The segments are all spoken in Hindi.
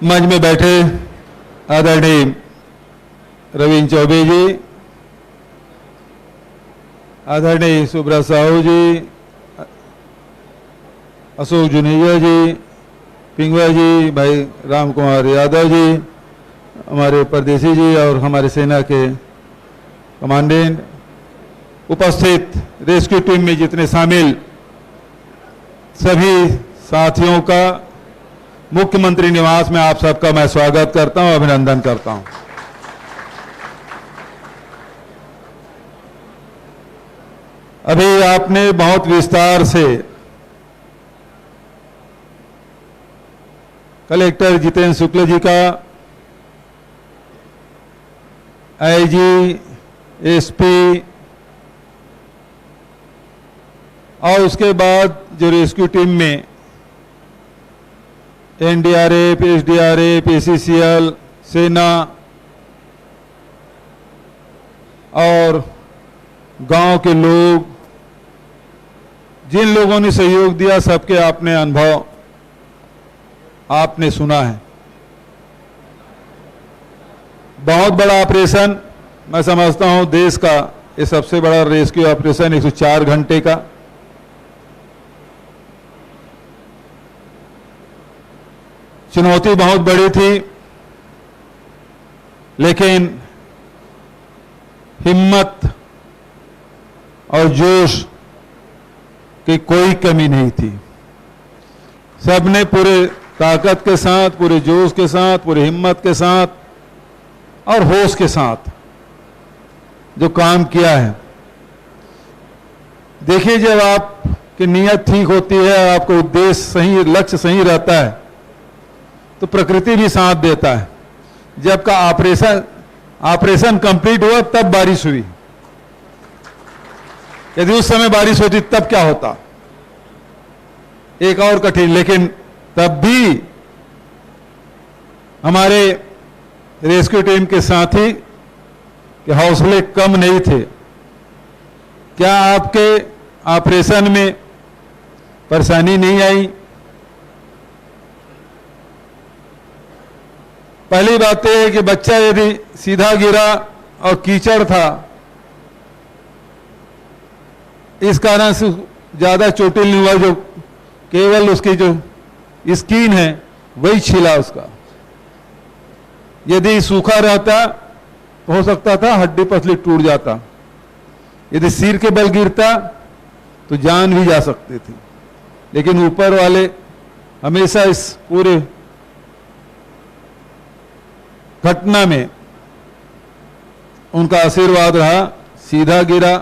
मंच में बैठे आदरणीय रविंद्र चौबे जी, आदरणीय सुब्रत साहू जी, अशोक जुनेजा जी, पिंगवा जी, भाई राम कुमार यादव जी, हमारे परदेसी जी और हमारे सेना के कमांडेंट, उपस्थित रेस्क्यू टीम में जितने शामिल सभी साथियों का मुख्यमंत्री निवास में आप सबका मैं स्वागत करता हूं, अभिनंदन करता हूं। अभी आपने बहुत विस्तार से कलेक्टर जितेंद्र शुक्ल जी का, आईजी, एसपी और उसके बाद जो रेस्क्यू टीम में एनडीआरएफ, एसडीआरएफ, एसीसीएल, सेना और गांव के लोग, जिन लोगों ने सहयोग दिया, सबके आपने अनुभव आपने सुना है। बहुत बड़ा ऑपरेशन, मैं समझता हूं देश का ये सबसे बड़ा रेस्क्यू ऑपरेशन, 104 घंटे का। चुनौती बहुत बड़ी थी, लेकिन हिम्मत और जोश की कोई कमी नहीं थी। सबने पूरे ताकत के साथ, पूरे जोश के साथ, पूरी हिम्मत के साथ और होश के साथ जो काम किया है। देखिए, जब आपकी नीयत ठीक होती है, आपको उद्देश्य सही, लक्ष्य सही रहता है, तो प्रकृति भी साथ देता है। जब का ऑपरेशन कंप्लीट हुआ तब बारिश हुई। यदि उस समय बारिश होती तब क्या होता, एक और कठिन, लेकिन तब भी हमारे रेस्क्यू टीम के साथी के हौसले कम नहीं थे। क्या आपके ऑपरेशन में परेशानी नहीं आई? पहली बात यह है कि बच्चा यदि सीधा गिरा और कीचड़ था, इस कारण से ज्यादा चोटिल नहीं हुआ, जो केवल उसकी जो स्किन है वही छिला उसका। यदि सूखा रहता तो हो सकता था हड्डी पसली टूट जाता। यदि सिर के बल गिरता तो जान भी जा सकती थी। लेकिन ऊपर वाले हमेशा इस पूरे घटना में उनका आशीर्वाद रहा। सीधा गिरा,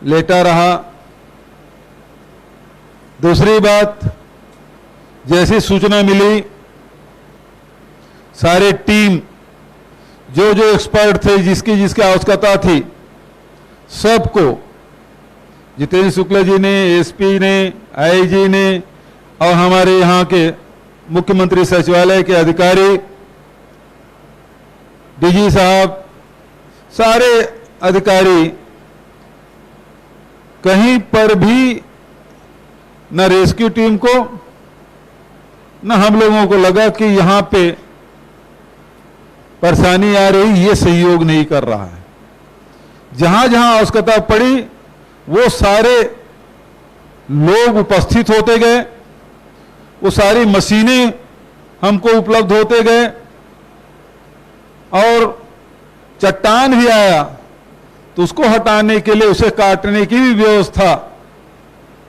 लेटा रहा। दूसरी बात, जैसी सूचना मिली, सारे टीम जो जो एक्सपर्ट थे, जिसकी जिसकी आवश्यकता थी, सबको जितेंद्र शुक्ल जी ने, एसपी ने, आईजी ने और हमारे यहाँ के मुख्यमंत्री सचिवालय के अधिकारी, डीजी साहब, सारे अधिकारी, कहीं पर भी न रेस्क्यू टीम को न हम लोगों को लगा कि यहां पे परेशानी आ रही, ये सहयोग नहीं कर रहा है। जहां जहां आवश्यकता पड़ी वो सारे लोग उपस्थित होते गए, वो सारी मशीनें हमको उपलब्ध होते गए और चट्टान भी आया तो उसको हटाने के लिए, उसे काटने की भी व्यवस्था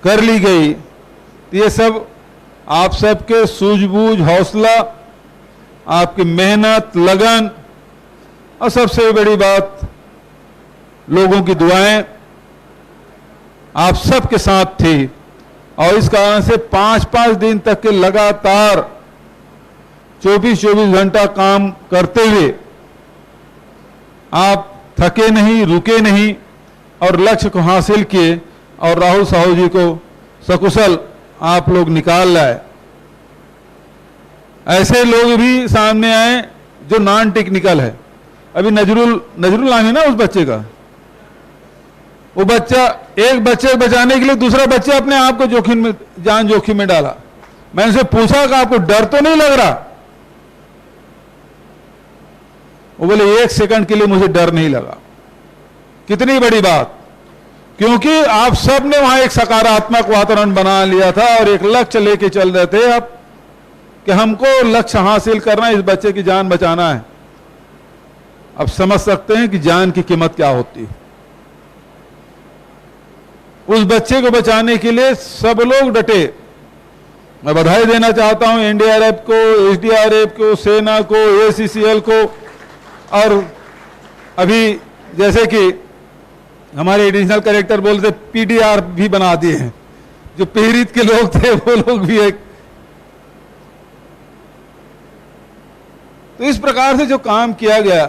कर ली गई। ये सब आप सबके सूझबूझ, हौसला, आपकी मेहनत, लगन और सबसे बड़ी बात लोगों की दुआएं आप सबके साथ थी। और इस कारण से 5-5 दिन तक के लगातार 24-24 घंटा काम करते हुए आप थके नहीं, रुके नहीं और लक्ष्य को हासिल किए। और राहुल साहू जी को सकुशल आप लोग निकाल लाए। ऐसे लोग भी सामने आए जो नॉन टेक्निकल है। अभी नजरुल नाम है ना उस बच्चे का, वो बच्चा, एक बच्चे को बचाने के लिए दूसरा बच्चा अपने आप को जोखिम में, जान जोखिम में डाला। मैंने उनसे पूछा कि आपको डर तो नहीं लग रहा? वो बोले 1 सेकंड के लिए मुझे डर नहीं लगा। कितनी बड़ी बात, क्योंकि आप सब ने वहां एक सकारात्मक वातावरण बना लिया था और एक लक्ष्य लेके चल रहे थे अब कि हमको लक्ष्य हासिल करना है, इस बच्चे की जान बचाना है। अब समझ सकते हैं कि जान की कीमत क्या होती है। उस बच्चे को बचाने के लिए सब लोग डटे। मैं बधाई देना चाहता हूं एनडीआरएफ को, एसडीआरएफ को, सेना को, एसीसीएल को, और अभी जैसे कि हमारे एडिशनल कलेक्टर बोलते पीडीआर भी बना दिए हैं, जो पीड़ित के लोग थे वो लोग भी एक। तो इस प्रकार से जो काम किया गया,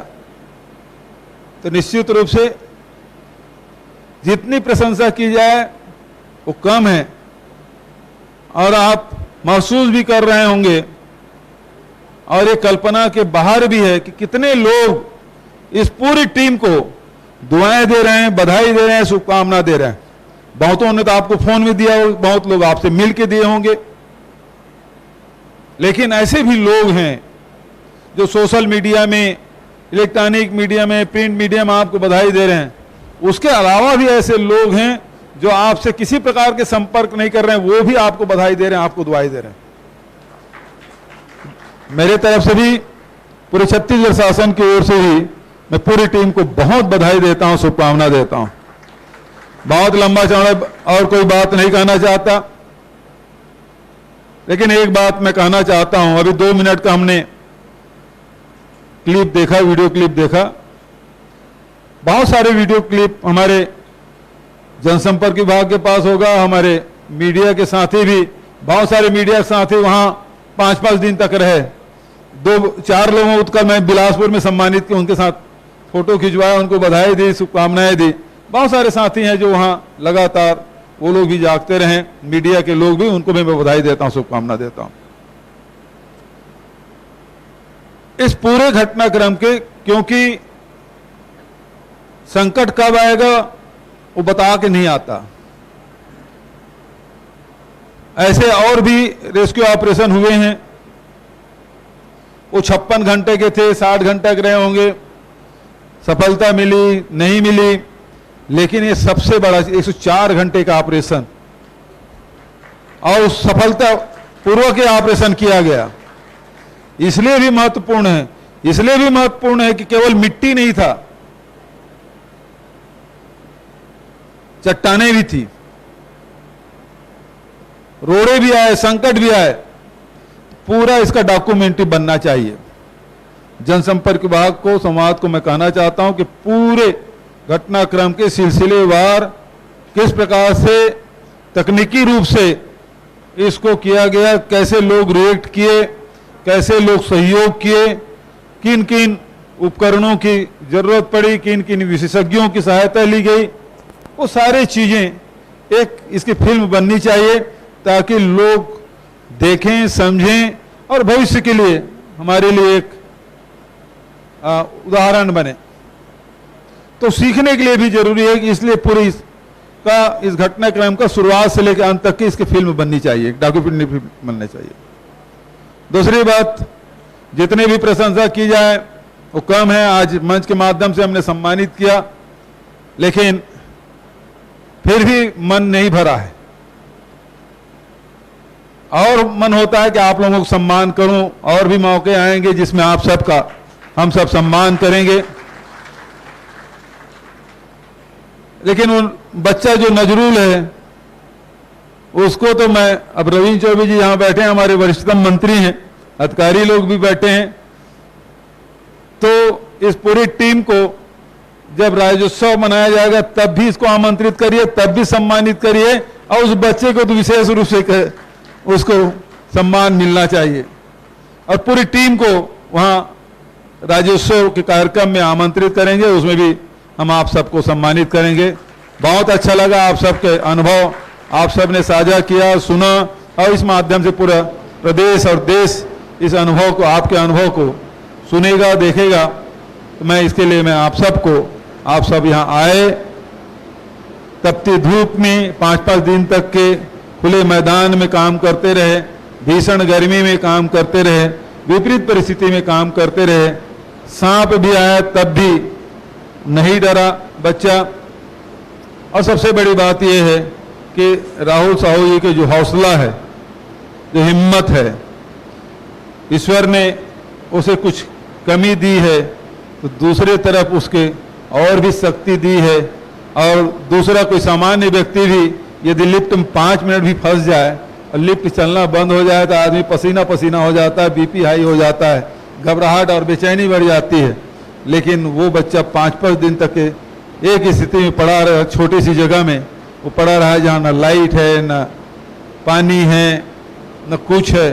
तो निश्चित रूप से जितनी प्रशंसा की जाए वो कम है। और आप महसूस भी कर रहे होंगे और ये कल्पना के बाहर भी है कि कितने लोग इस पूरी टीम को दुआएं दे रहे हैं, बधाई दे रहे हैं, शुभकामना दे रहे हैं। बहुतों ने तो आपको फोन में दिया, बहुत लोग आपसे मिल के दिए होंगे, लेकिन ऐसे भी लोग हैं जो सोशल मीडिया में, इलेक्ट्रॉनिक मीडिया में, प्रिंट मीडिया में आपको बधाई दे रहे हैं। उसके अलावा भी ऐसे लोग हैं जो आपसे किसी प्रकार के संपर्क नहीं कर रहे हैं, वो भी आपको बधाई दे रहे हैं, आपको दुआई दे रहे हैं। मेरे तरफ से भी, पूरे छत्तीसगढ़ शासन की ओर से भी मैं पूरी टीम को बहुत बधाई देता हूं, शुभकामना देता हूं। बहुत लंबा चौड़ा और कोई बात नहीं कहना चाहता, लेकिन एक बात मैं कहना चाहता हूं। अभी 2 मिनट का हमने क्लिप देखा, वीडियो क्लिप देखा। बहुत सारे वीडियो क्लिप हमारे जनसंपर्क विभाग के पास होगा, हमारे मीडिया के साथी भी, बहुत सारे मीडिया के साथी वहां 5-5 दिन तक रहे। 2-4 लोगों को मैं बिलासपुर में सम्मानित किया, उनके साथ फोटो खिंचवाया, उनको बधाई दी, शुभकामनाएं दी। बहुत सारे साथी हैं जो वहां लगातार, वो लोग भी जागते रहे, मीडिया के लोग भी, उनको भी मैं बधाई देता हूं, शुभकामना देता हूं। इस पूरे घटनाक्रम के, क्योंकि संकट कब आएगा वो बता के नहीं आता। ऐसे और भी रेस्क्यू ऑपरेशन हुए हैं, वो 56 घंटे के थे, 60 घंटे के रहे होंगे, सफलता मिली नहीं मिली, लेकिन ये सबसे बड़ा 104 घंटे का ऑपरेशन, और सफलता पूर्वक ये ऑपरेशन किया गया। इसलिए भी महत्वपूर्ण है, इसलिए भी महत्वपूर्ण है कि केवल मिट्टी नहीं था, चट्टानें भी थी, रोड़े भी आए, संकट भी आए। पूरा इसका डॉक्यूमेंट्री बनना चाहिए। जनसंपर्क विभाग को, समाज को मैं कहना चाहता हूं कि पूरे घटनाक्रम के सिलसिलेवार किस प्रकार से तकनीकी रूप से इसको किया गया, कैसे लोग रिएक्ट किए, कैसे लोग सहयोग किए, किन किन उपकरणों की जरूरत पड़ी, किन किन विशेषज्ञों की सहायता ली गई, वो सारी चीजें एक इसकी फिल्म बननी चाहिए, ताकि लोग देखें, समझें और भविष्य के लिए हमारे लिए एक उदाहरण बने। तो सीखने के लिए भी जरूरी है कि इसलिए पूरी इस घटनाक्रम का शुरुआत से लेकर अंत तक की इसकी फिल्म बननी चाहिए, डॉक्यूमेंट्री फिल्म बननी चाहिए। दूसरी बात, जितनी भी प्रशंसा की जाए वो कम है। आज मंच के माध्यम से हमने सम्मानित किया, लेकिन फिर भी मन नहीं भरा है, और मन होता है कि आप लोगों को सम्मान करूं। और भी मौके आएंगे जिसमें आप सबका हम सब सम्मान करेंगे। लेकिन उन बच्चा जो नजरूल है उसको तो मैं, अब रविंद्र चौबे जी यहां बैठे हैं, हमारे वरिष्ठतम मंत्री हैं, अधिकारी लोग भी बैठे हैं, तो इस पूरी टीम को जब राज्योत्सव मनाया जाएगा तब भी इसको आमंत्रित करिए, तब भी सम्मानित करिए, और उस बच्चे को तो विशेष रूप से उसको सम्मान मिलना चाहिए। और पूरी टीम को वहां राज्योत्सव के कार्यक्रम में आमंत्रित करेंगे, उसमें भी हम आप सबको सम्मानित करेंगे। बहुत अच्छा लगा आप सबके अनुभव, आप सब ने साझा किया, सुना, और इस माध्यम से पूरा प्रदेश और देश इस अनुभव को, आपके अनुभव को सुनेगा, देखेगा। तो मैं इसके लिए मैं आप सबको, आप सब यहाँ आए, तपती धूप में 5-5 दिन तक के खुले मैदान में काम करते रहे, भीषण गर्मी में काम करते रहे, विपरीत परिस्थिति में काम करते रहे, सांप भी आया तब भी नहीं डरा बच्चा। और सबसे बड़ी बात यह है कि राहुल साहू जी के जो हौसला है, जो हिम्मत है, ईश्वर ने उसे कुछ कमी दी है तो दूसरे तरफ उसके और भी शक्ति दी है। और दूसरा कोई सामान्य व्यक्ति भी यदि लिफ्ट में 5 मिनट भी फंस जाए और लिफ्ट चलना बंद हो जाए तो आदमी पसीना पसीना हो जाता है, बीपी हाई हो जाता है, घबराहट और बेचैनी बढ़ जाती है। लेकिन वो बच्चा 5-5 दिन तक एक ही स्थिति में पड़ा रहा, छोटी सी जगह में वो पड़ा रहा जहाँ न लाइट है, न पानी है, न कुछ है।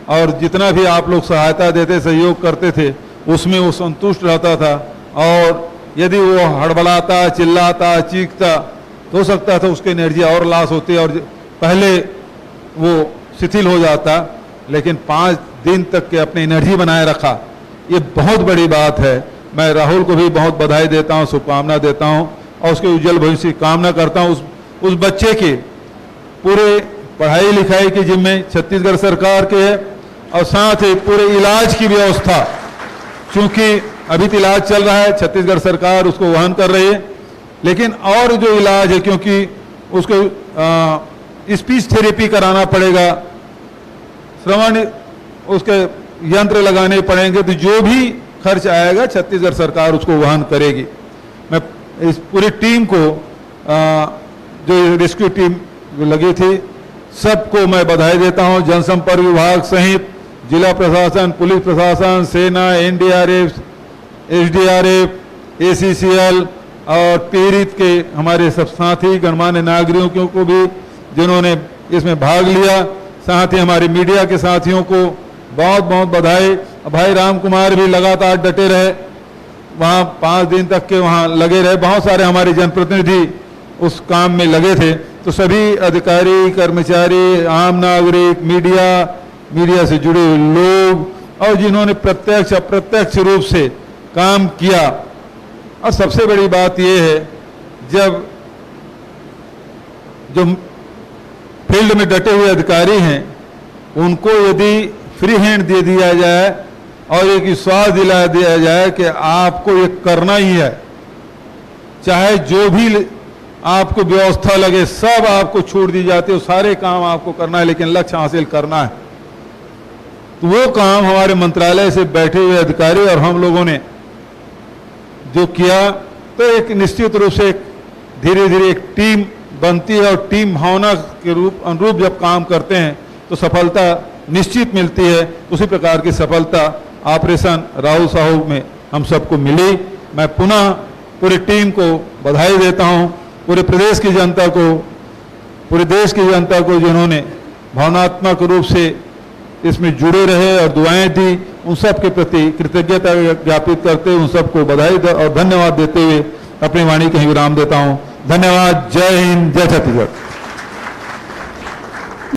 और जितना भी आप लोग सहायता देते, सहयोग करते थे, उसमें वो संतुष्ट रहता था। और यदि वो हड़बड़ाता, चिल्लाता, चीखता तो हो सकता था उसकी एनर्जी और लॉस होती और पहले वो शिथिल हो जाता। लेकिन 5 दिन तक के अपनी एनर्जी बनाए रखा, ये बहुत बड़ी बात है। मैं राहुल को भी बहुत बधाई देता हूँ, शुभकामना देता हूँ और उसके उज्जवल भविष्य की कामना करता हूँ। उस बच्चे की पूरे पढ़ाई लिखाई की जिम्मे छत्तीसगढ़ सरकार के है और साथ ही पूरे इलाज की व्यवस्था, क्योंकि अभी तो इलाज चल रहा है, छत्तीसगढ़ सरकार उसको वहन कर रही है। लेकिन और जो इलाज है, क्योंकि उसको स्पीच थेरेपी कराना पड़ेगा, श्रवण उसके यंत्र लगाने पड़ेंगे, तो जो भी खर्च आएगा छत्तीसगढ़ सरकार उसको वहन करेगी। मैं इस पूरी टीम को, जो रेस्क्यू टीम जो लगी थी, सबको मैं बधाई देता हूं। जनसंपर्क विभाग सहित जिला प्रशासन, पुलिस प्रशासन, सेना, एनडीआरएफ, एसडीआरएफ, एसीसीएल और पीड़ित के हमारे सब साथी गणमान्य नागरिकों को भी जिन्होंने इसमें भाग लिया, साथ ही हमारे मीडिया के साथियों को बहुत बहुत बधाई। भाई राम कुमार भी लगातार डटे रहे, वहाँ 5 दिन तक के वहाँ लगे रहे। बहुत सारे हमारे जनप्रतिनिधि उस काम में लगे थे। तो सभी अधिकारी, कर्मचारी, आम नागरिक, मीडिया से जुड़े हुए लोग और जिन्होंने प्रत्यक्ष अप्रत्यक्ष रूप से काम किया। और सबसे बड़ी बात यह है, जब जो फील्ड में डटे हुए अधिकारी हैं उनको यदि फ्री हैंड दे दिया जाए और एक विश्वास दिला दिया जाए कि आपको ये करना ही है, चाहे जो भी आपको व्यवस्था लगे सब आपको छूट दी जाती है, सारे काम आपको करना है, लेकिन लक्ष्य हासिल करना है। तो वो काम हमारे मंत्रालय से बैठे हुए अधिकारी और हम लोगों ने जो किया, तो एक निश्चित रूप से धीरे धीरे एक टीम बनती है और टीम भावना के अनुरूप जब काम करते हैं तो सफलता निश्चित मिलती है। उसी प्रकार की सफलता ऑपरेशन राहुल साहू में हम सबको मिली। मैं पुनः पूरी टीम को बधाई देता हूं, पूरे प्रदेश की जनता को, पूरे देश की जनता को जिन्होंने भावनात्मक रूप से इसमें जुड़े रहे और दुआएं दी, उन सब के प्रति कृतज्ञता ज्ञापित करते हुए उन सबको बधाई और धन्यवाद देते हुए अपनी वाणी कहीं विराम देता हूं। धन्यवाद। जय हिंद, जय छत्तीसगढ़।